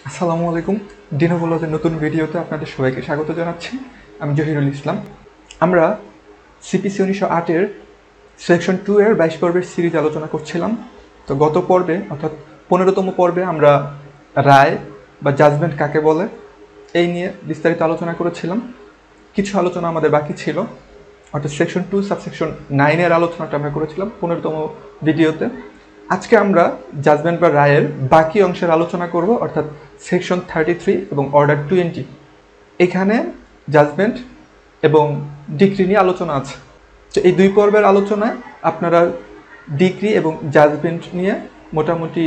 আসসালামু আলাইকুম। DenovoLaws-এর নতুন ভিডিওতে আপনাদের সবাইকে স্বাগত জানাচ্ছি। আমি জহিরুল ইসলাম। আমরা CPC 1908-এর সেকশন 2 এর 22 পর্বের সিরিজ আলোচনা করছিলাম। তো গত পর্বে অর্থাৎ 15তম পর্বে আমরা রায় বা জাজমেন্ট কাকে বলে এই নিয়ে বিস্তারিত আলোচনা করেছিলাম। কিছু আলোচনা আমাদের বাকি ছিল, অর্থাৎ সেকশন 2 সাবসেকশন 9 এর আলোচনাটা আমরা করেছিলাম 15তম ভিডিওতে। আজকে আমরা জাজমেন্ট বা রায়ের বাকি অংশের আলোচনা করব, অর্থাৎ সেকশন 33 এবং অর্ডার 20। এখানে জাজমেন্ট এবং ডিক্রি নিয়ে আলোচনা আছে। তো এই দুই পর্বের আলোচনায় আপনারা ডিক্রি এবং জাজমেন্ট নিয়ে মোটামুটি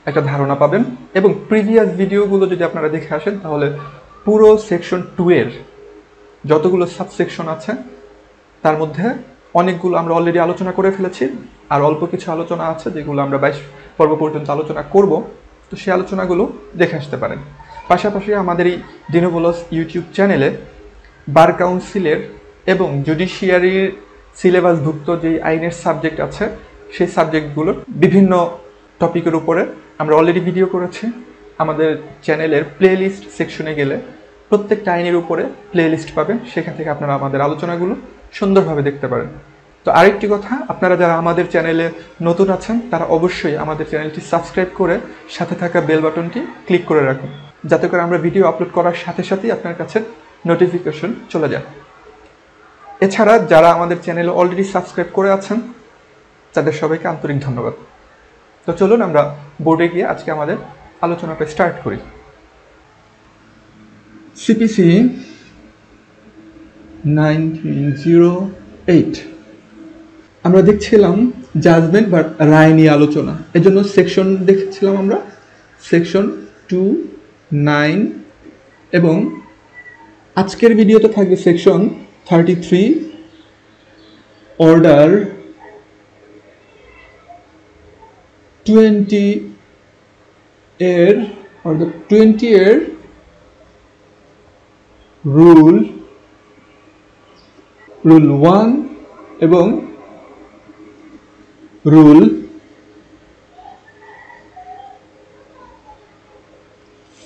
একটা ধারণা পাবেন, এবং প্রিভিয়াস ভিডিওগুলো যদি আপনারা দেখে আসেন তাহলে পুরো সেকশন 2 এর যতগুলো সাবসেকশন আছে তার মধ্যে অনেকগুলো আমরা অলরেডি আলোচনা করে ফেলেছি, আর অল্প কিছু আলোচনা আছে যেগুলো আমরা 22 পর্ব পর্যন্ত আলোচনা করব। তো সেই আলোচনাগুলো দেখে আসতে পারেন। পাশাপাশি আমাদের এই DenovoLaws ইউটিউব চ্যানেলে বার কাউন্সিলের এবং জুডিশিয়ারির সিলেবাসভুক্ত যে আইনের সাবজেক্ট আছে সেই সাবজেক্টগুলোর বিভিন্ন টপিকের উপরে আমরা অলরেডি ভিডিও করেছি। আমাদের চ্যানেলের প্লেলিস্ট সেকশনে গেলে প্রত্যেকটা আইনের উপরে প্লেলিস্ট পাবেন, সেখান থেকে আপনারা আমাদের আলোচনাগুলো সুন্দরভাবে দেখতে পারেন। তো আরেকটি কথা, আপনারা যারা আমাদের চ্যানেলে নতুন আছেন তারা অবশ্যই আমাদের চ্যানেলটি সাবস্ক্রাইব করে সাথে থাকা বেল বাটনটি ক্লিক করে রাখুন, যাতে করে আমরা ভিডিও আপলোড করার সাথে সাথেই আপনার কাছে নোটিফিকেশন চলে যায়। এছাড়া যারা আমাদের চ্যানেলে অলরেডি সাবস্ক্রাইব করে আছেন তাদের সবাইকে আন্তরিক ধন্যবাদ। তো চলুন আমরা বোর্ডে গিয়ে আজকে আমাদের আলোচনাটা স্টার্ট করি। CPC 1908 আমরা দেখছিলাম জাজমেন্ট বা রায় নিয়ে আলোচনা, এজন্য সেকশন দেখছিলাম আমরা সেকশন 2, 9, এবং আজকের ভিডিওতে থাকবে সেকশন 33 অর্ডার 20 এর রুল 1 এবং রুল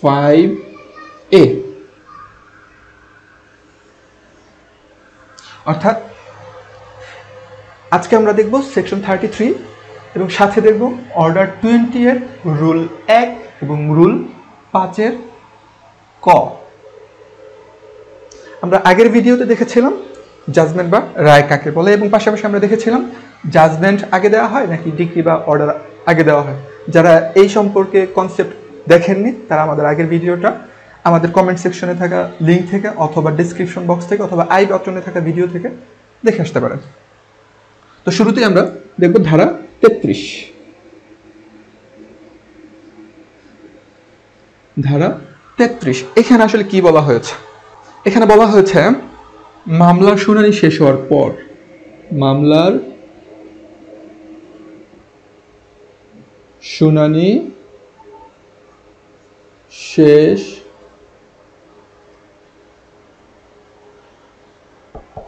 5A। অর্থাৎ আজকে আমরা দেখব সেকশন 33 এবং সাথে দেখব অর্ডার 20 এর রুল 1 এবং রুল 5 এর ক। আমরা আগের ভিডিওতে দেখেছিলাম জাজমেন্ট বা রায় কাকে বলে, এবং পাশাপাশি আমরা দেখেছিলাম জাজমেন্ট আগে দেওয়া হয় নাকি ডিক্রি বা অর্ডার আগে দেওয়া হয়। যারা এই সম্পর্কে কনসেপ্ট দেখেননি তারা আমাদের আগের ভিডিওটা আমাদের কমেন্ট সেকশনে থাকা লিঙ্ক থেকে অথবা ডেসক্রিপশন বক্স থেকে অথবা আই বাটনে থাকা ভিডিও থেকে দেখে আসতে পারেন। তো শুরুতেই আমরা দেখব ধারা 33। ধারা 33 এখানে আসলে কি বলা হয়েছে? এখানে বলা হয়েছে মামলার শুনানি শেষ হওয়ার পর, মামলার শুনানি শেষ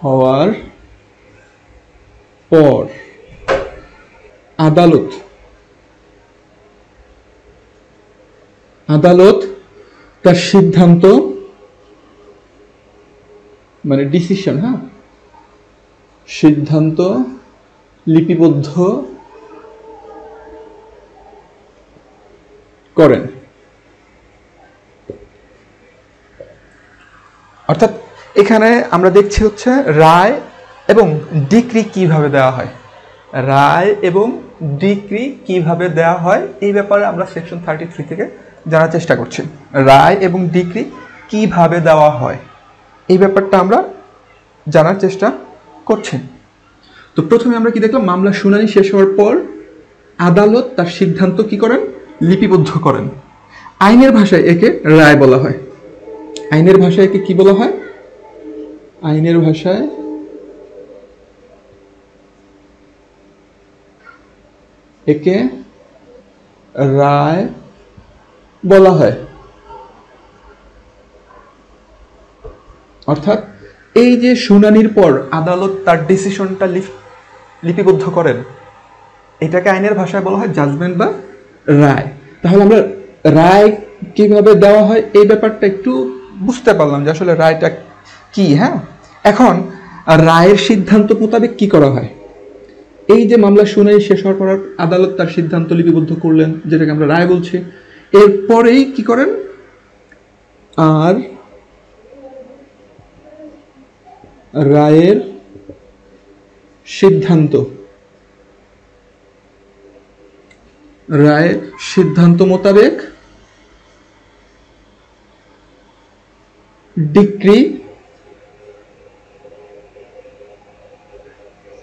হওয়ার পর আদালত তার সিদ্ধান্ত মানে ডিসিশন সিদ্ধান্ত লিপিবদ্ধ করেন। অর্থাৎ এখানে আমরা দেখছি হচ্ছে রায় এবং ডিক্রি কিভাবে দেওয়া হয়। রায় এবং ডিক্রি কিভাবে দেওয়া হয় এই ব্যাপারে আমরা সেকশন 33 থেকে জানার চেষ্টা করছি। রায় এবং ডিক্রি কিভাবে দেওয়া হয় এই ব্যাপারটা আমরা জানার চেষ্টা করছি। তো প্রথমে আমরা কি দেখলাম, মামলা শুনানি শেষ হওয়ার পর আদালত তার সিদ্ধান্ত কি করেন? লিপিবদ্ধ করেন। আইনের ভাষায় একে রায় বলা হয়। আইনের ভাষায় একে কি বলা হয়? আইনের ভাষায় একে রায় বলা হয়। অর্থাৎ এই যে শুনানির পর আদালত তার ডিসিশনটা লিপিবদ্ধ করেন, এটাকে আইনের ভাষায় বলা হয় জাজমেন্ট বা রায়। তাহলে আমরা রায় কিভাবে দেওয়া হয় এই ব্যাপারটা একটু বুঝতে পারলাম যে আসলে রায়টা কি। হ্যাঁ, এখন রায়ের সিদ্ধান্ত মোতাবেক কি করা হয়? এই যে মামলা শুনানি শেষ হওয়ার পর আদালত তার সিদ্ধান্ত লিপিবদ্ধ করলেন, যেটাকে আমরা রায় বলছি, এরপরেই কি করেন, আর রায়ের সিদ্ধান্ত মোতাবেক ডিক্রি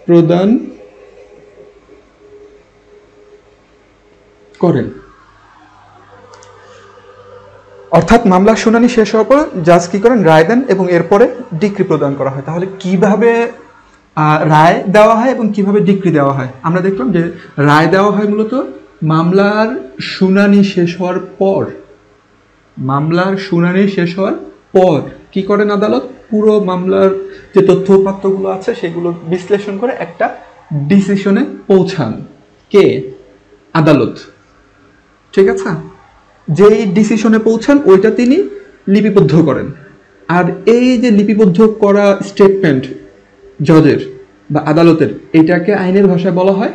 প্রদান করেন। অর্থাৎ মামলার শুনানি শেষ হওয়ার পর জাজ কি করেন, রায় দেন এবং এরপরে ডিক্রি প্রদান করা হয়। তাহলে কিভাবে রায় দেওয়া হয় এবং কিভাবে ডিক্রি দেওয়া হয়? আমরা দেখলাম যে রায় দেওয়া হয় মূলত মামলার শুনানি শেষ হওয়ার পর। মামলার শুনানি শেষ হওয়ার পর কি করেন আদালত? পুরো মামলার যে তথ্য উপাত্তগুলো আছে সেগুলো বিশ্লেষণ করে একটা ডিসিশনে পৌঁছান। কে? আদালত। ঠিক আছে, যেই ডিসিশনে পৌঁছান ওইটা তিনি লিপিবদ্ধ করেন। আর এই যে লিপিবদ্ধ করা স্টেটমেন্ট জজের বা আদালতের, এটাকে আইনের ভাষায় বলা হয়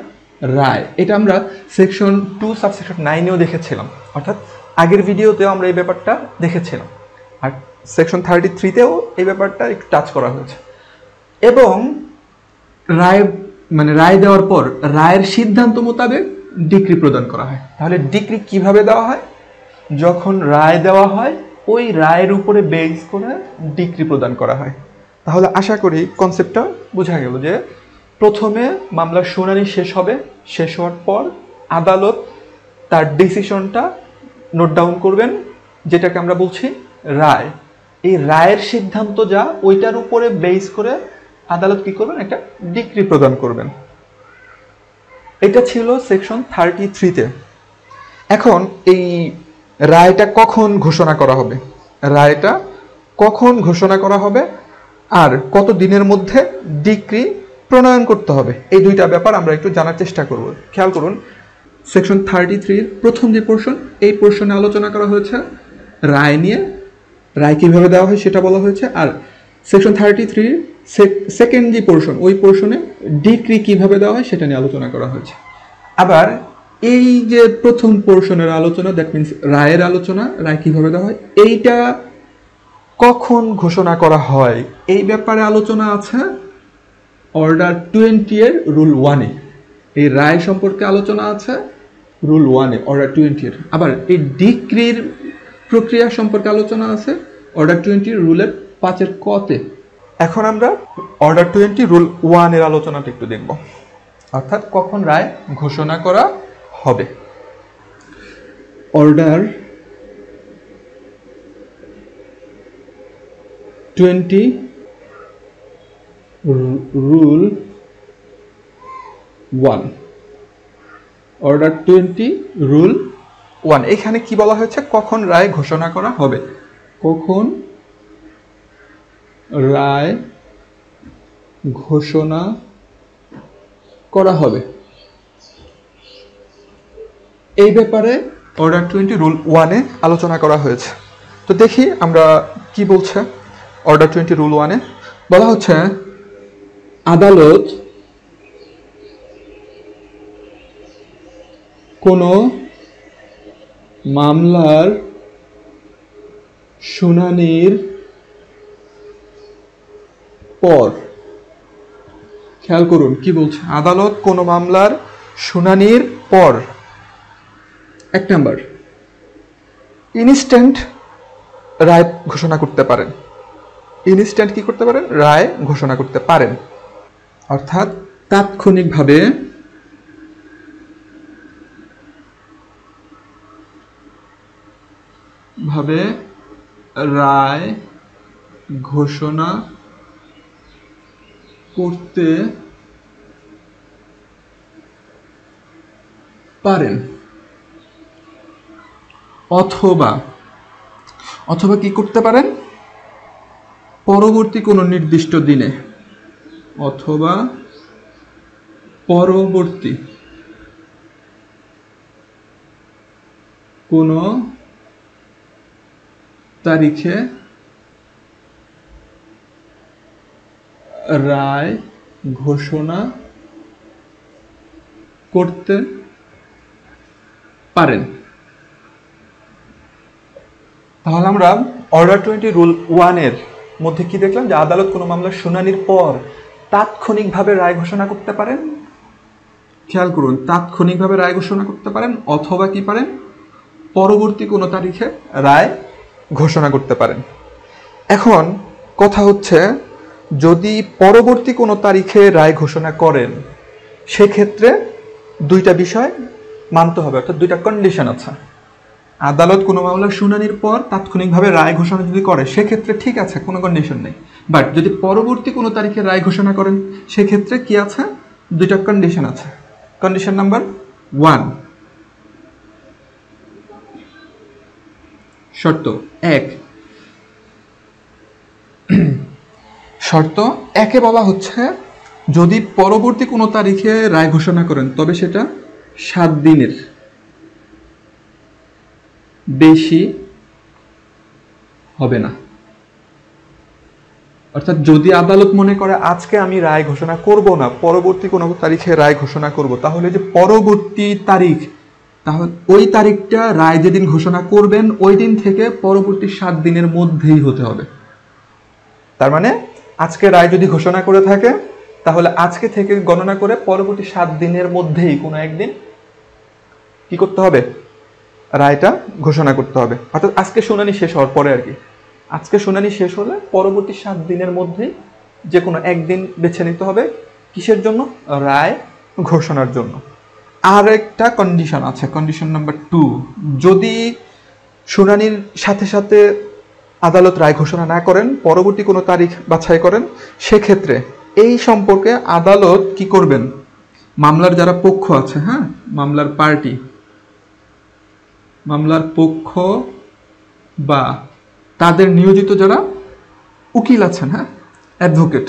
রায়। এটা আমরা সেকশন 2 সাবসেকশন 9-এও দেখেছিলাম, অর্থাৎ আগের ভিডিওতেও আমরা এই ব্যাপারটা দেখেছিলাম, আর সেকশন 33-তেও এই ব্যাপারটা একটু টাচ করা হয়েছে। এবং রায় দেওয়ার পর রায়ের সিদ্ধান্ত মোতাবেক ডিক্রি প্রদান করা হয়। তাহলে ডিক্রি কিভাবে দেওয়া হয়? যখন রায় দেওয়া হয় ওই রায়ের উপরে বেস করে ডিক্রি প্রদান করা হয়। তাহলে আশা করি কনসেপ্টটা বোঝা গেল যে প্রথমে মামলার শুনানি শেষ হবে, শেষ হওয়ার পর আদালত তার ডিসিশনটা নোট ডাউন করবেন, যেটাকে আমরা বলছি রায়। এই রায়ের সিদ্ধান্ত যা, ওইটার উপরে বেস করে আদালত কি করবেন, একটা ডিক্রি প্রদান করবেন। এটা ছিল সেকশন 33-তে। এখন এই রায়টা কখন ঘোষণা করা হবে, রায়টা কখন ঘোষণা করা হবে আর কত দিনের মধ্যে ডিক্রি প্রণয়ন করতে হবে, এই দুইটা ব্যাপার আমরা একটু জানার চেষ্টা করব। খেয়াল করুন, সেকশন 33-র প্রথম যে পোর্শন, এই পোর্শনে আলোচনা করা হয়েছে রায় নিয়ে, রায় কিভাবে দেওয়া হয় সেটা বলা হয়েছে। আর সেকশন 33 সেকেন্ড যে পোর্শন, ওই পোর্শনে ডিক্রি কিভাবে দেওয়া হয় সেটা নিয়ে আলোচনা করা হয়েছে। আবার এই যে প্রথম পোর্শনের আলোচনা, দ্যাট মিনস রায়ের আলোচনা, রায় কিভাবে দেওয়া হয়, এইটা কখন ঘোষণা করা হয় এই ব্যাপারে আলোচনা আছে অর্ডার 20 এর রুল 1-এ। এই রায় সম্পর্কে আলোচনা আছে রুল 1-এ, অর্ডার 20 এর। আবার এই ডিক্রির প্রক্রিয়া সম্পর্কে আলোচনা আছে অর্ডার 20 রুলের 5-এর ক-তে। এখন আমরা অর্ডার 20 রুল 1-এর আলোচনাটা একটু দেখব, অর্থাৎ কখন রায় ঘোষণা করা হবে। Order 20 rule 1, order 20 rule 1। এখানে কি বলা হয়েছে, কখন রায় ঘোষণা করা হবে, কখন রায় ঘোষণা করা হবে, এই ব্যাপারে অর্ডার 20 রুল 1-এ আলোচনা করা হয়েছে। তো দেখি আমরা কি বলছে অর্ডার 20 রুল 1-এ। বলা হচ্ছে আদালত কোনো মামলার শুনানির পর, খেয়াল করুন কি বলছে, আদালত কোনো মামলার শুনানির পর 1 নাম্বার ইনস্ট্যান্ট রায় ঘোষণা করতে পারেন। ইনস্ট্যান্ট কি করতে পারেন, রায় ঘোষণা করতে পারেন, অর্থাৎ তাৎক্ষণিকভাবে রায় ঘোষণা করতে পারেন। অথবা কি করতে পারেন, পরবর্তী কোনো নির্দিষ্ট দিনে, অথবা পরবর্তী কোনো তারিখে রায় ঘোষণা করতে পারেন। তাহলে আমরা অর্ডার 20 রুল 1 এর মধ্যে কি দেখলাম, যে আদালত কোনো মামলার শুনানির পর তাৎক্ষণিকভাবে রায় ঘোষণা করতে পারেন। খেয়াল করুন, তাৎক্ষণিকভাবে রায় ঘোষণা করতে পারেন অথবা কি পারেন, পরবর্তী কোনো তারিখে রায় ঘোষণা করতে পারেন। এখন কথা হচ্ছে, যদি পরবর্তী কোনো তারিখে রায় ঘোষণা করেন সেক্ষেত্রে দুইটা বিষয় মানতে হবে, অর্থাৎ দুইটা কন্ডিশন আছে। আদালত কোনো মামলার শুনানির পর তাৎক্ষণিকভাবে রায় ঘোষণা যদি করে সেক্ষেত্রে ঠিক আছে, কোনো কন্ডিশন নেই। বাট যদি পরবর্তী কোনো তারিখে রায় ঘোষণা করেন সেক্ষেত্রে কি আছে, দুইটা কন্ডিশন আছে। কন্ডিশন নাম্বার 1, শর্ত 1, শর্ত 1-এ বলা হচ্ছে, যদি পরবর্তী কোনো তারিখে রায় ঘোষণা করেন তবে সেটা 7 দিনের বেশি হবে না। অর্থাৎ যদি আদালত মনে করে আজকে আমি রায় ঘোষণা করব না, পরবর্তী কোনো তারিখে রায় ঘোষণা করব, তাহলে যে পরবর্তী তারিখ, তাহলে ওই তারিখটা রায় যেদিন ঘোষণা করবেন ওই দিন থেকে পরবর্তী 7 দিনের মধ্যেই হতে হবে। তার মানে আজকে রায় যদি ঘোষণা করে থাকে তাহলে আজকে থেকে গণনা করে পরবর্তী 7 দিনের মধ্যেই কোনো একদিন কি করতে হবে, রায়টা ঘোষণা করতে হবে। অর্থাৎ আজকে শুনানি শেষ হওয়ার পরে আর কি, আজকে শুনানি শেষ হলে পরবর্তী 7 দিনের মধ্যেই যে কোনো একদিন বেছে নিতে হবে কিসের জন্য, রায় ঘোষণার জন্য। আর একটা কন্ডিশন আছে, কন্ডিশন নাম্বার 2, যদি শুনানির সাথে সাথে আদালত রায় ঘোষণা না করেন, পরবর্তী কোনো তারিখ বাছাই করেন, সেক্ষেত্রে এই সম্পর্কে আদালত কি করবেন, মামলার যারা পক্ষ আছে, হ্যাঁ, মামলার পার্টি, মামলার পক্ষ বা তাদের নিয়োজিত যারা উকিল আছেন, হ্যাঁ, অ্যাডভোকেট,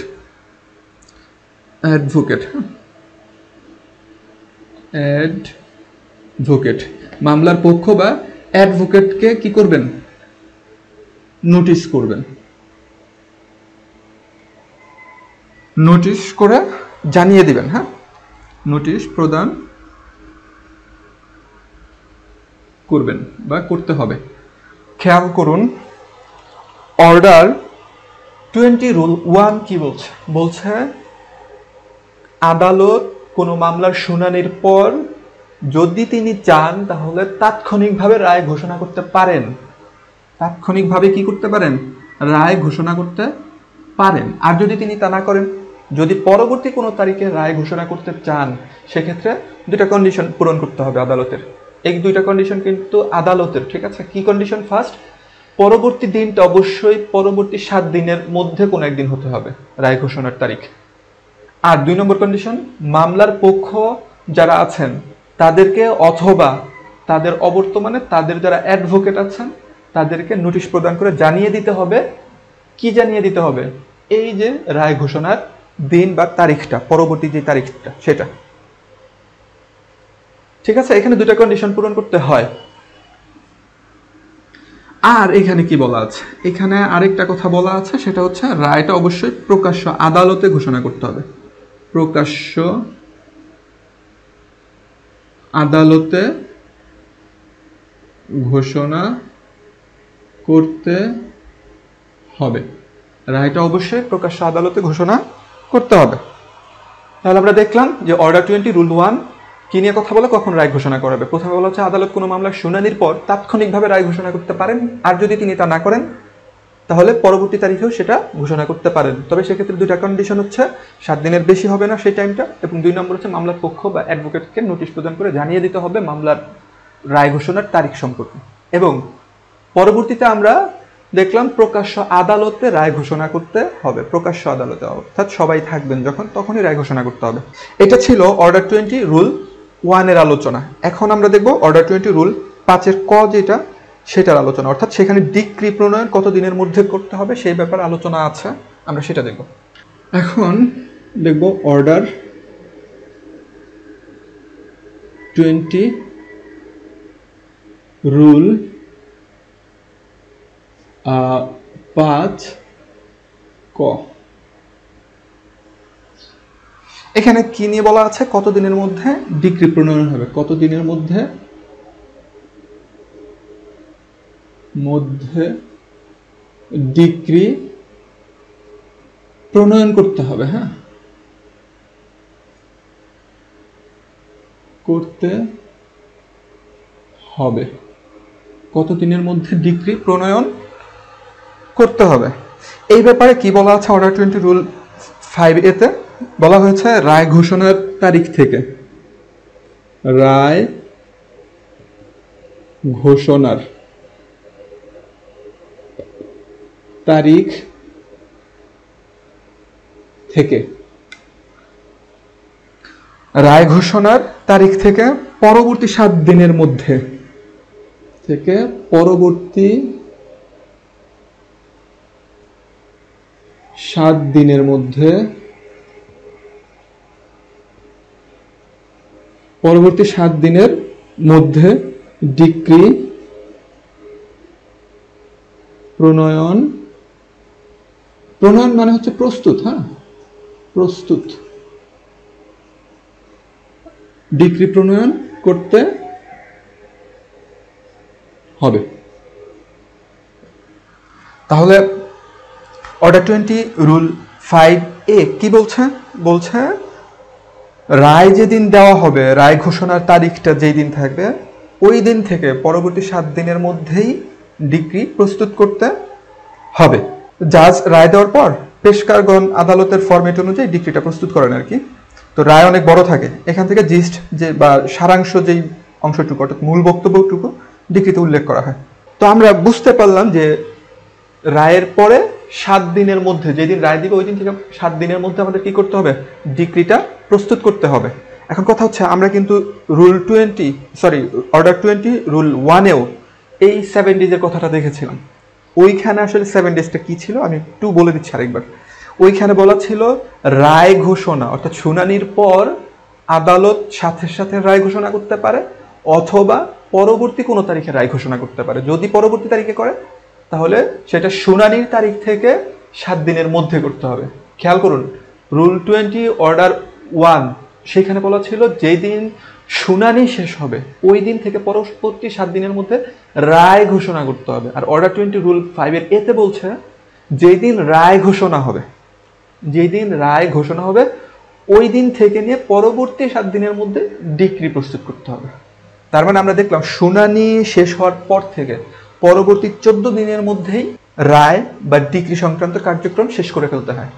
মামলার পক্ষ বা অ্যাডভোকেটকে কি করবেন, নোটিশ করবেন, নোটিশ করে জানিয়ে দিবেন, হ্যাঁ, নোটিশ প্রদান করবেন বা করতে হবে। খেয়াল করুন, অর্ডার 20 রুল 1 কি বলছে, বলছে আদালত কোনো মামলার শুনানির পর যদি তিনি চান তাহলে তাৎক্ষণিকভাবে রায় ঘোষণা করতে পারেন। তাৎক্ষণিকভাবে কি করতে পারেন, রায় ঘোষণা করতে পারেন। আর যদি তিনি তা না করেন, যদি পরবর্তী কোনো তারিখে রায় ঘোষণা করতে চান, সেক্ষেত্রে দুইটা কন্ডিশন পূরণ করতে হবে আদালতের। এই দুইটা কন্ডিশন কিন্তু আদালতের, ঠিক আছে। কি কন্ডিশন, ফার্স্ট, পরবর্তী দিনটা অবশ্যই পরবর্তী 7 দিনের মধ্যে কোনো একদিন হতে হবে রায় ঘোষণার তারিখ। আর 2 নম্বর কন্ডিশন, মামলার পক্ষ যারা আছেন তাদেরকে অথবা তাদের অবর্তমানে তাদের যারা অ্যাডভোকেট আছেন তাদেরকে নোটিশ প্রদান করে জানিয়ে দিতে হবে। কি জানিয়ে দিতে হবে, এই যে রায় ঘোষণার দিন বা তারিখটা, পরবর্তী যে তারিখটা সেটা, ঠিক আছে। এখানে দুটা কন্ডিশন পূরণ করতে হয়। আর এখানে কি বলা আছে, এখানে আরেকটা কথা বলা আছে, সেটা হচ্ছে রায়টা অবশ্যই প্রকাশ্য আদালতে ঘোষণা করতে হবে। প্রকাশ্য আদালতে ঘোষণা করতে হবে, রায়টা অবশ্যই প্রকাশ্য আদালতে ঘোষণা করতে হবে। তাহলে আমরা দেখলাম যে অর্ডার 20 রুল 1 কি নিয়ে কথা বলে, কখন রায় ঘোষণা করাবে। প্রথমে বলা হচ্ছে আদালত কোনো মামলার শুনানির পর তাৎক্ষণিকভাবে রায় ঘোষণা করতে পারেন, আর যদি তিনি তা না করেন তাহলে পরবর্তী তারিখেও সেটা ঘোষণা করতে পারেন। তবে সেক্ষেত্রে দুইটা কন্ডিশন হচ্ছে, 7 দিনের বেশি হবে না সেই টাইমটা, এবং 2 নম্বর হচ্ছে মামলার পক্ষ বা অ্যাডভোকেটকে নোটিশ প্রদান করে জানিয়ে দিতে হবে মামলার রায় ঘোষণার তারিখ সম্পর্কে। এবং পরবর্তীতে আমরা দেখলাম প্রকাশ্য আদালতে রায় ঘোষণা করতে হবে, প্রকাশ্য আদালতে, অর্থাৎ সবাই থাকবেন যখন, তখনই রায় ঘোষণা করতে হবে। এটা ছিল অর্ডার 20 রুল 1 এর আলোচনা। এখন আমরা দেখব অর্ডার 20 রুল 5 ক যেটা, সেটার আলোচনা, অর্থাৎ সেখানে ডিক্রি প্রণয়ন কত দিনের মধ্যে করতে হবে সেই ব্যাপারে আলোচনা আছে, আমরা সেটা দেখব। এখন দেখব অর্ডার 20 রুল 5 ক এখানে কি নিয়ে বলা আছে, কতদিনের মধ্যে ডিক্রি প্রণয়ন হবে, কতদিনের মধ্যে ডিক্রি প্রণয়ন করতে হবে। হ্যাঁ, করতে হবে, কতদিনের মধ্যে ডিক্রি প্রণয়ন করতে হবে। এই ব্যাপারে কি বলা আছে Order-20 Rule 5A তে বলা হয়েছে রায় ঘোষণার তারিখ থেকে, রায় ঘোষণার তারিখ থেকে, রায় ঘোষণার তারিখ থেকে পরবর্তী 7 দিনের মধ্যে, পরবর্তী 7 দিনের মধ্যে, পরবর্তী 7 দিনের মধ্যে ডিক্রি প্রণয়ন, প্রণয়ন মানে হচ্ছে প্রস্তুত। হ্যাঁ, প্রস্তুত, ডিক্রি প্রণয়ন করতে হবে। তাহলে Order-20 Rule 5A কি বলছে? বলছে রায় যেদিন দেওয়া হবে, রায় ঘোষণার তারিখটা যেই দিন থাকবে ওই দিন থেকে পরবর্তী 7 দিনের মধ্যেই ডিক্রি প্রস্তুত করতে হবে। জাজ রায় দেওয়ার পর পেশকারগণ আদালতের ফরম্যাট অনুযায়ী ডিক্রিটা প্রস্তুত করেন আর কি। তো রায় অনেক বড় থাকে, এখান থেকে জিস্ট যে বা সারাংশ যেই অংশটুকু অর্থাৎ মূল বক্তব্যটুকু ডিক্রিতে উল্লেখ করা হয়। তো আমরা বুঝতে পারলাম যে রায়ের পরে 7 দিনের মধ্যে, যেদিন রায় দিবে ওই দিন থেকে 7 দিনের মধ্যে আমাদের কি করতে হবে, ডিক্রিটা প্রস্তুত করতে হবে। এখন কথা হচ্ছে আমরা কিন্তু Order-20 Rule 1-এও এই 7 ডেজের কথাটা দেখেছিলাম। ওইখানে আসলে 7 ডেজটা কি ছিল আমি একটু বলে দিচ্ছি আরেকবার। ওইখানে বলা ছিল রায় ঘোষণা অর্থাৎ শুনানির পর আদালত সাথে সাথে রায় ঘোষণা করতে পারে অথবা পরবর্তী কোনো তারিখে রায় ঘোষণা করতে পারে। যদি পরবর্তী তারিখে করে তাহলে সেটা শুনানির তারিখ থেকে 7 দিনের মধ্যে করতে হবে। খেয়াল করুন, Rule-20 Order 1 সেখানে বলা ছিল যেই দিন শুনানি শেষ হবে ওই দিন থেকে পরবর্তী 7 দিনের মধ্যে রায় ঘোষণা করতে হবে। আর Order-20 Rule 5-এর এতে বলছে যেই দিন রায় ঘোষণা হবে, যেই দিন রায় ঘোষণা হবে ওই দিন থেকে নিয়ে পরবর্তী 7 দিনের মধ্যে ডিক্রি প্রস্তুত করতে হবে। তার মানে আমরা দেখলাম শুনানি শেষ হওয়ার পর থেকে পরবর্তী 14 দিনের মধ্যেই রায় বা ডিক্রি সংক্রান্ত কার্যক্রম শেষ করে ফেলতে হয়।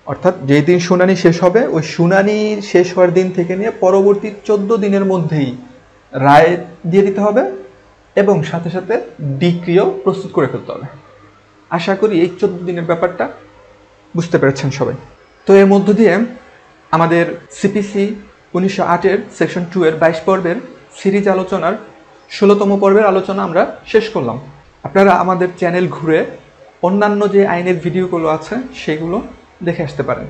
অর্থাৎ যেই দিন শুনানি শেষ হবে ওই শুনানি শেষ হওয়ার দিন থেকে নিয়ে পরবর্তী 14 দিনের মধ্যেই রায় দিয়ে দিতে হবে এবং সাথে সাথে ডিক্রিও প্রস্তুত করে ফেলতে হবে। আশা করি এই 14 দিনের ব্যাপারটা বুঝতে পেরেছেন সবাই। তো এর মধ্য দিয়ে আমাদের সিপিসি 1908-এর সেকশন 2-এর 22 পর্বের সিরিজ আলোচনার 16তম পর্বের আলোচনা আমরা শেষ করলাম। আপনারা আমাদের চ্যানেল ঘুরে অন্যান্য যে আইনের ভিডিওগুলো আছে সেগুলো দেখে আসতে পারেন।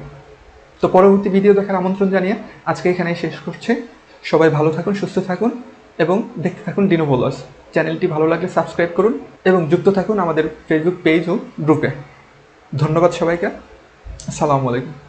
তো পরবর্তী ভিডিও দেখার আমন্ত্রণ জানিয়ে আজকে এখানেই শেষ করছি। সবাই ভালো থাকুন, সুস্থ থাকুন এবং দেখতে থাকুন DenovoLaws। চ্যানেলটি ভালো লাগলে সাবস্ক্রাইব করুন এবং যুক্ত থাকুন আমাদের ফেসবুক পেজ ও গ্রুপে। ধন্যবাদ সবাইকে। আসসালামু আলাইকুম।